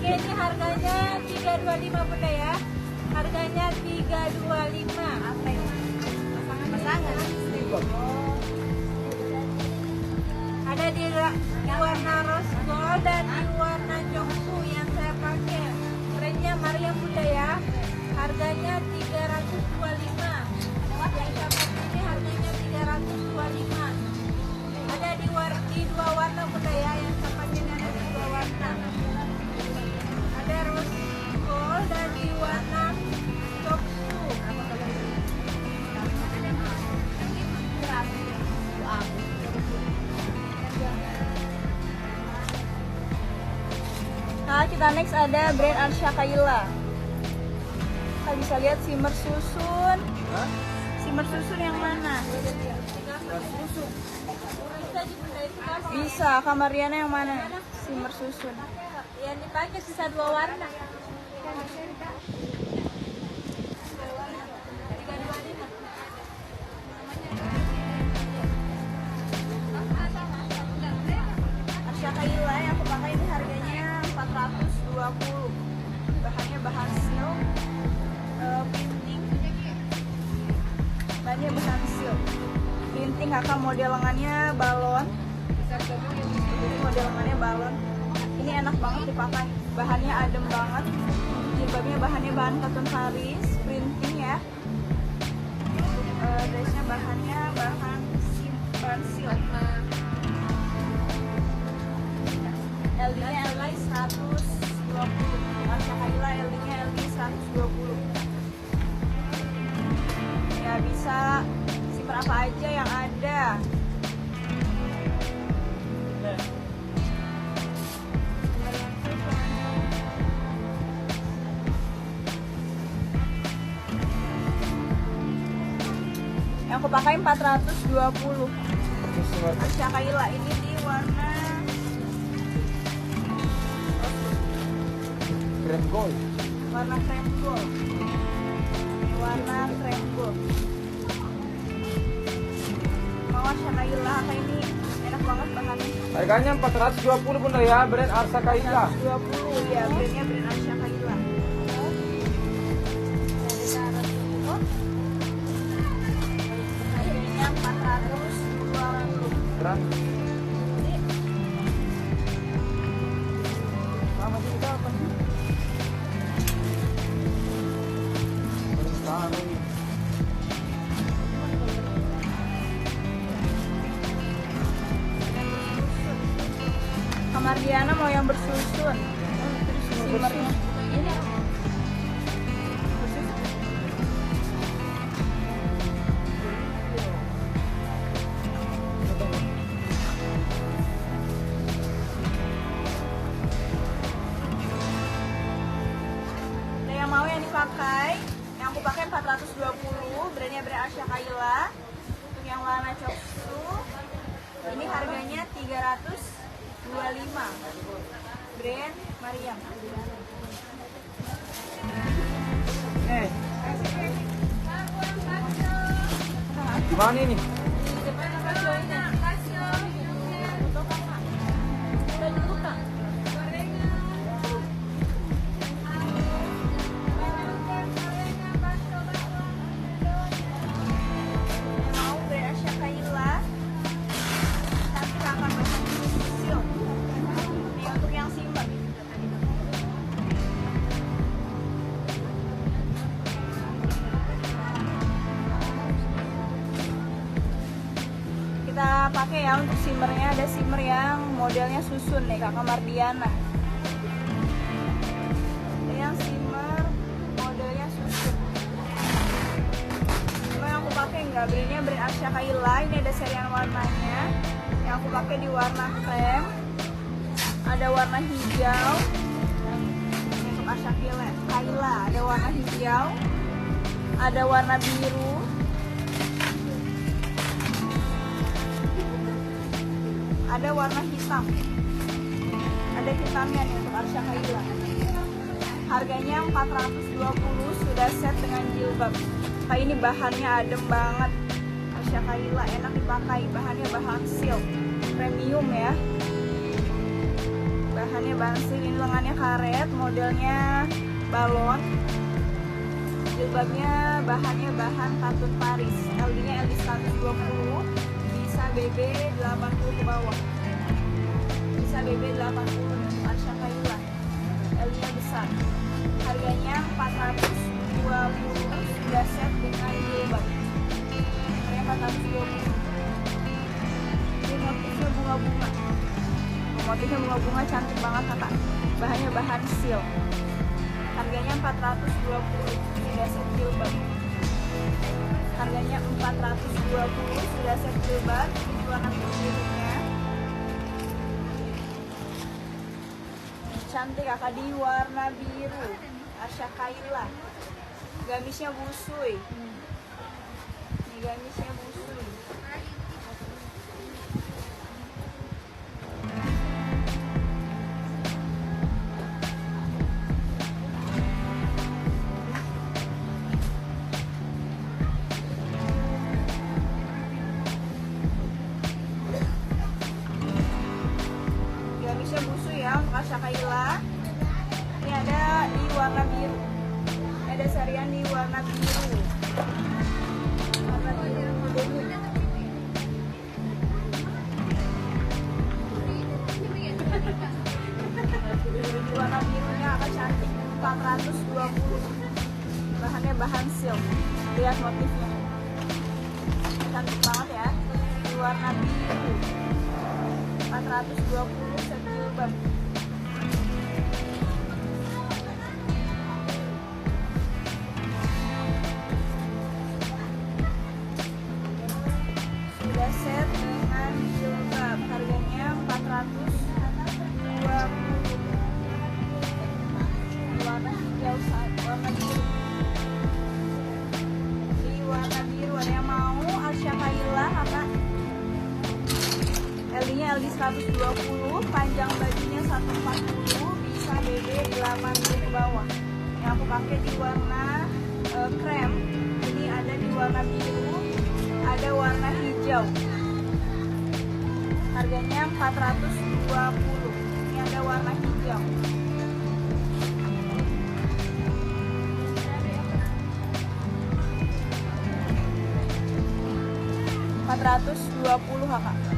ini harganya 325 Bunda ya. Harganya 325. Apa ini? Pasangan. Ada di warna rose gold dan di warna coksu yang saya pakai. Brandnya Maria Bunda ya. Harganya 325. Yang saya pakai ini harganya 325. Ada di dua warna Bunda ya. Yang saya pakai ini ada di dua warna. Ada rose gold dan di warna coksu. Nah, kita next ada brand Arsha Kaila. Kita bisa lihat shimmer susun. Shimmer susun yang mana? Bisa, Kamariana yang mana? Shimmer susun. Yang dipakai sisa dua warna. Arsha Kaila yang aku pakai ini harganya 420. Bahannya bahan silk, printing. Bahannya bahan silk. Printing kakak, model lengannya balon. Jadi model lengannya balon. Ini enak banget dipakai. Bahannya adem banget. Jilbabnya bahannya bahan cotton saris, printing ya. Dressnya bahannya bahan silk. LD-nya LD 120. Arsha Kaila LD-nya LD 120. Ya bisa shimmer apa aja yang ada. Yang aku pakai 420. Arsha Kaila ini di warna krem gold. Warna krem gold. Mau Arsha Kaila kayak ini enak banget bahannya. Harganya 420 Bunda ya, brand Arsha Kaila. 420 ya, brandnya brand Arsha Kaila. Harganya 420. Brand Sama juga apa sih? Kamar Diana mau yang bersusun. Shimmernya. Ini. Ada yang mau yang dipakai? Yang aku pakai 420, brandnya brand Arsha Kaila. Untuk yang warna coksu, ini harganya 325. Brand Mariam. gimana ini? Kita pakai ya untuk shimmernya, ada shimmer yang modelnya susun nih Kakak Mardiana. Ada yang shimmer modelnya susun. Cuma yang aku pakai enggak, brandnya brand Arsha Kaila. Ini ada serian warnanya. Yang aku pakai di warna krem, ada warna hijau. Ini untuk Arsha Kaila ada warna hijau, ada warna biru, ada warna hitam, ada hitamnya nih untuk Arsha Kaila. Harganya 420, sudah set dengan jilbab. Kayak ini bahannya adem banget. Arsha Kaila enak dipakai, bahannya bahan silk premium ya. Bahan bahannya bansir, ini lengannya karet, modelnya balon, jilbabnya bahannya bahan katun Paris, LD-nya LD 120, bisa BB 80 ke bawah, bisa BB 80 untuk Arsha Kaila, LD-nya besar, harganya 420, sudah set dengan jilbab, harganya 420. Ini motifnya bunga-bunga, cantik banget kakak, bahannya bahan silk, harganya 420, sudah set jilbab, harganya 420, sudah set jilbab, ini warna birunya cantik kakak, di warna biru Arsha Kaila, gamisnya busui, ini gamisnya busui. Gamisnya busui ya untuk Arsha Kaila. Ini ada di warna biru, ada sarian di warna biru, warna biru ungu. Di warna birunya akan cantik, 420, bahannya bahan silk, lihat motifnya cantik banget ya, di warna biru, 420 set jilbab. Sudah set dengan jilbab, harganya 420. Warna hijau, warna biru. Di warna biru ada yang mau Arsha Kaila kakak. LD-nya LD 120, panjang bajunya 140, bisa BB 80 ke bawah. Yang aku pakai di warna krem, ini ada di warna biru, ada warna hijau. Harganya 420. Ini ada warna hijau. Rp420 kakak.